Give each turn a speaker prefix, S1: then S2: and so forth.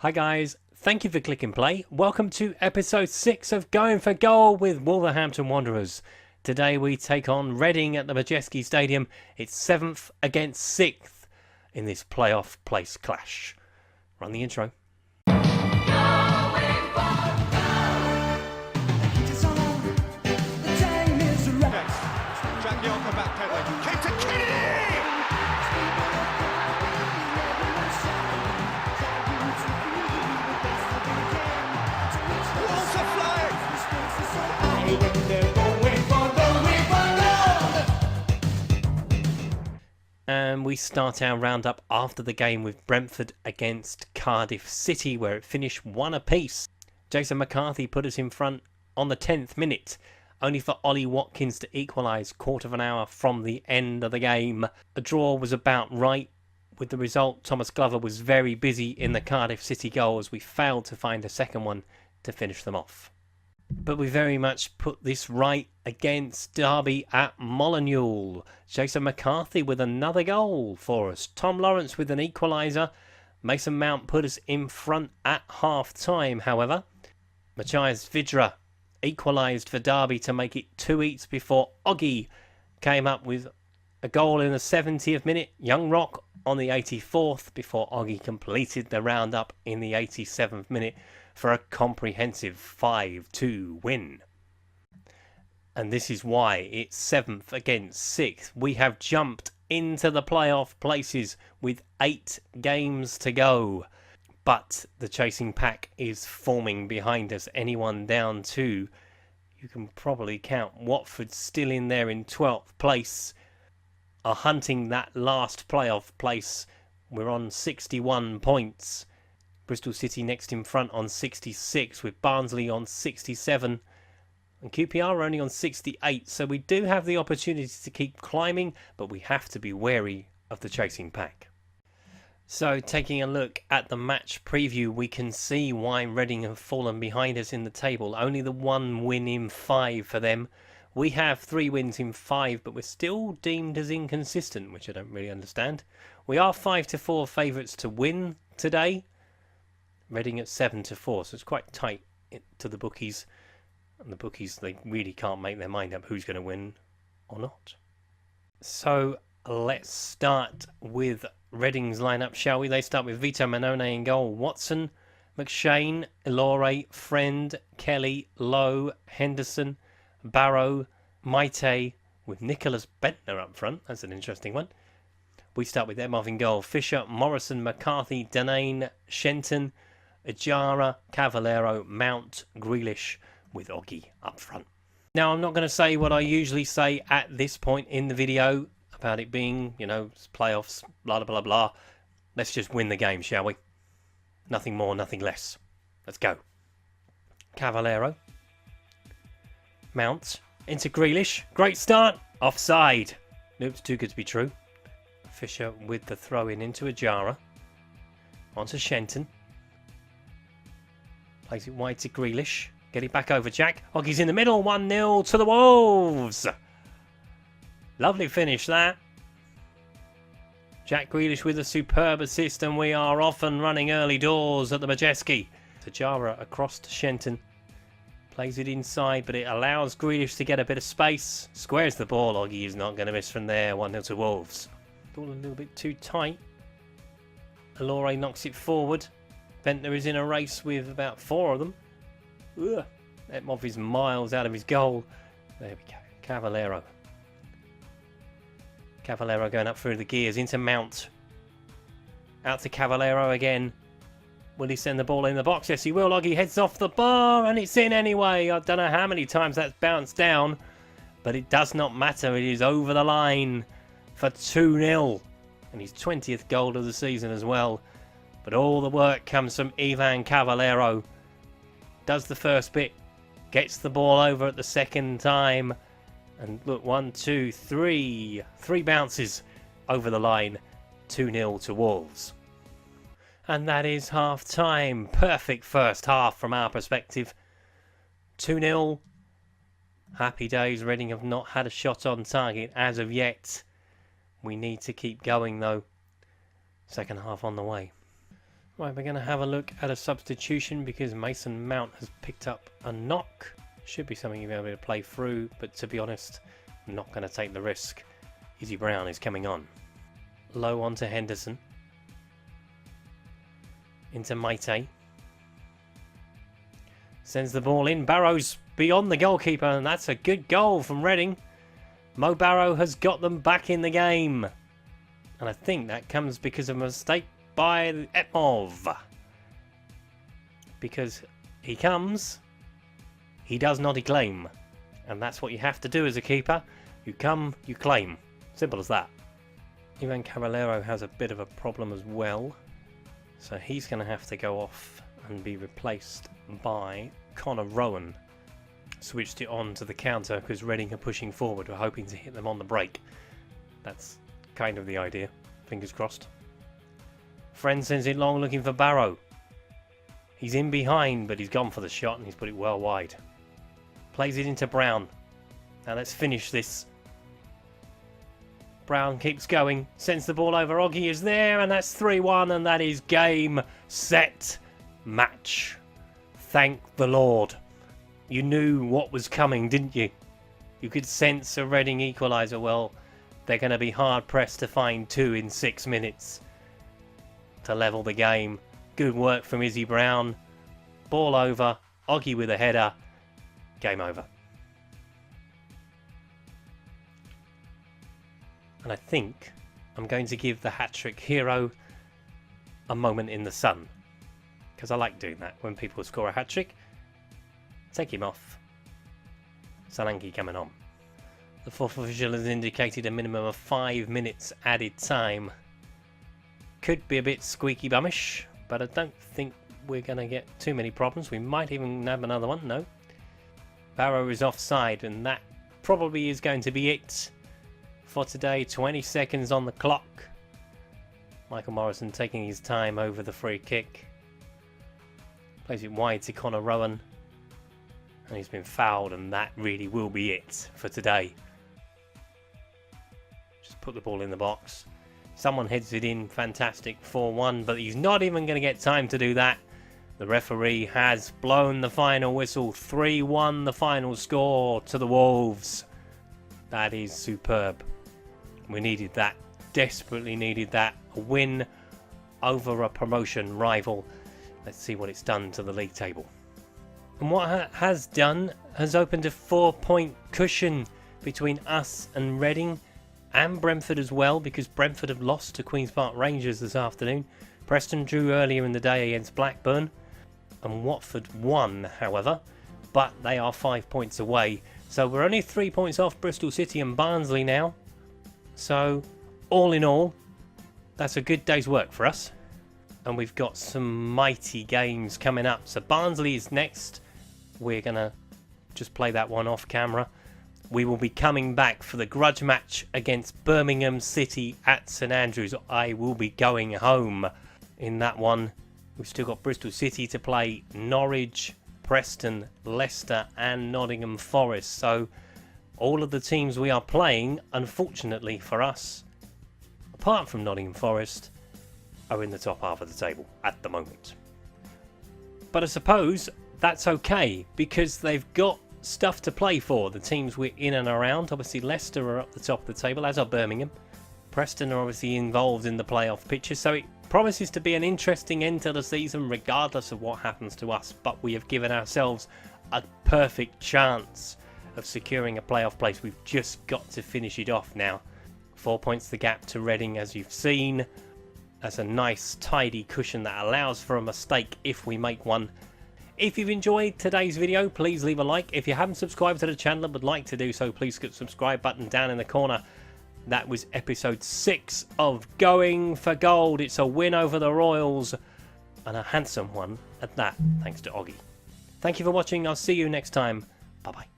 S1: Hi guys, thank you for clicking play. Welcome to episode 6 of Going for Goal with Wolverhampton Wanderers. Today we take on Reading at the Majeski Stadium. It's 7th against 6th in this playoff place clash. Run the intro. And we start our roundup after the game with Brentford against Cardiff City, where it finished 1 apiece. Jason McCarthy put us in front on the 10th minute, only for Ollie Watkins to equalise quarter of an hour from the end of the game. A draw was about right. With the result, Thomas Glover was very busy in the Cardiff City goal as we failed to find a second one to finish them off. But we very much put this right against Derby at Molineux. Jason McCarthy with another goal for us. Tom Lawrence with an equaliser. Mason Mount put us in front at half-time, however. Machias Vidra equalised for Derby to make it 2-2 before Oggie came up with a goal in the 70th minute. Young Rock on the 84th before Oggie completed the roundup in the 87th minute for a comprehensive 5-2 win. And this is why it's 7th against 6th. We have jumped into the playoff places with 8 games to go. But the chasing pack is forming behind us. Anyone down to, you can probably count Watford still in there in 12th place, are hunting that last playoff place. We're on 61 points. Bristol City next in front on 66, with Barnsley on 67 and QPR are only on 68, so we do have the opportunity to keep climbing, but we have to be wary of the chasing pack. So taking a look at the match preview, we can see why Reading have fallen behind us in the table. Only the 1 win in 5 for them. We have 3 wins in 5, but we're still deemed as inconsistent, which I don't really understand. We are 5-4 favourites to win today. Reading at 7-4, so it's quite tight to the bookies. And the bookies, they really can't make their mind up who's going to win or not. So let's start with Reading's lineup, shall we? They start with Vito Manone in goal. Watson, McShane, Elore, Friend, Kelly, Lowe, Henderson, Barrow, Maite, with Nicholas Bentner up front. That's an interesting one. We start with Emov in goal. Fisher, Morrison, McCarthy, Danane, Shenton, Ajara, Cavallero, Mount, Grealish, with Oggie up front. Now, I'm not going to say what I usually say at this point in the video about it being, playoffs, blah, blah, blah. Let's just win the game, shall we? Nothing more, nothing less. Let's go. Cavallero. Mount. Into Grealish. Great start. Offside. Nope, too good to be true. Fisher with the throw in into Ajara. Onto Shenton. Plays it wide to Grealish. Get it back over Jack. Oggie's in the middle. 1-0 to the Wolves. Lovely finish that. Jack Grealish with a superb assist, and we are off and running early doors at the Majeski. Tajara across to Shenton. Plays it inside, but it allows Grealish to get a bit of space. Squares the ball. Oggie is not going to miss from there. 1-0 to Wolves. All a little bit too tight. Elore knocks it forward. Bentner is in a race with about 4 of them. Ugh. Emov is miles out of his goal. There we go. Cavallero. Cavallero going up through the gears into Mount. Out to Cavallero again. Will he send the ball in the box? Yes, he will. Oggie heads off the bar and it's in anyway. I don't know how many times that's bounced down, but it does not matter. It is over the line for 2-0. And his 20th goal of the season as well. But all the work comes from Ivan Cavallero. Does the first bit. Gets the ball over at the second time. And look, 1, 2, 3. 3 bounces over the line. 2-0 to Wolves. And that is half time. Perfect first half from our perspective. 2-0. Happy days. Reading have not had a shot on target as of yet. We need to keep going though. Second half on the way. Right, we're going to have a look at a substitution because Mason Mount has picked up a knock. Should be something you'll be able to play through, but to be honest, I'm not going to take the risk. Izzy Brown is coming on. Low on to Henderson. Into Maite. Sends the ball in. Barrow's beyond the goalkeeper, and that's a good goal from Reading. Mo Barrow has got them back in the game. And I think that comes because of a mistake by Etmov. Because he comes, he does not claim. And that's what you have to do as a keeper. You come, you claim. Simple as that. Ivan Caballero has a bit of a problem as well. So he's going to have to go off and be replaced by Connor Rowan. Switched it on to the counter because Reading are pushing forward. We're hoping to hit them on the break. That's kind of the idea. Fingers crossed. Friend sends it long looking for Barrow. He's in behind, but he's gone for the shot and he's put it well wide. Plays it into Brown. Now let's finish this. Brown keeps going, sends the ball over. Oggie is there, and that's 3-1, and that is game, set, match. Thank the Lord. You knew what was coming, didn't you? You could sense a Reading equaliser. Well, they're going to be hard-pressed to find 2 in 6 minutes to level the game. Good work from Izzy Brown. Ball over. Oggie with a header. Game over. And I think I'm going to give the hat-trick hero a moment in the sun. Because I like doing that when people score a hat-trick. Take him off. Solanke coming on. The fourth official has indicated a minimum of 5 minutes added time. Could be a bit squeaky bummish, but I don't think we're going to get too many problems. We might even have another one. No. Barrow is offside, and that probably is going to be it for today. 20 seconds on the clock. Michael Morrison taking his time over the free kick. Plays it wide to Connor Rowan. And he's been fouled, and that really will be it for today. Just put the ball in the box. Someone heads it in, fantastic, 4-1, but he's not even going to get time to do that. The referee has blown the final whistle. 3-1 the final score to the Wolves. That is superb. We needed that, desperately needed that. A win over a promotion rival. Let's see what it's done to the league table. And what it has done has opened a 4-point cushion between us and Reading and Brentford as well, because Brentford have lost to Queen's Park Rangers this afternoon. Preston drew earlier in the day against Blackburn, and Watford won, however, but they are 5 points away. So we're only 3 points off Bristol City and Barnsley now. So all in all, that's a good day's work for us. And we've got some mighty games coming up. So Barnsley is next. We're going to just play that one off camera. We will be coming back for the grudge match against Birmingham City at St Andrews. I will be going home in that one. We've still got Bristol City to play, Norwich, Preston, Leicester and Nottingham Forest. So all of the teams we are playing, unfortunately for us, apart from Nottingham Forest, are in the top half of the table at the moment. But I suppose that's okay, because they've got stuff to play for, the teams we're in and around. Obviously Leicester are up the top of the table, as are Birmingham. Preston are obviously involved in the playoff pictures, so it promises to be an interesting end to the season regardless of what happens to us. But we have given ourselves a perfect chance of securing a playoff place. We've just got to finish it off now. 4 points the gap to Reading, as you've seen. That's a nice tidy cushion that allows for a mistake if we make one. If you've enjoyed today's video, please leave a like. If you haven't subscribed to the channel and would like to do so, please click the subscribe button down in the corner. That was episode 6 of Going for Gold. It's a win over the Royals, and a handsome one at that, thanks to Oggie. Thank you for watching. I'll see you next time. Bye-bye.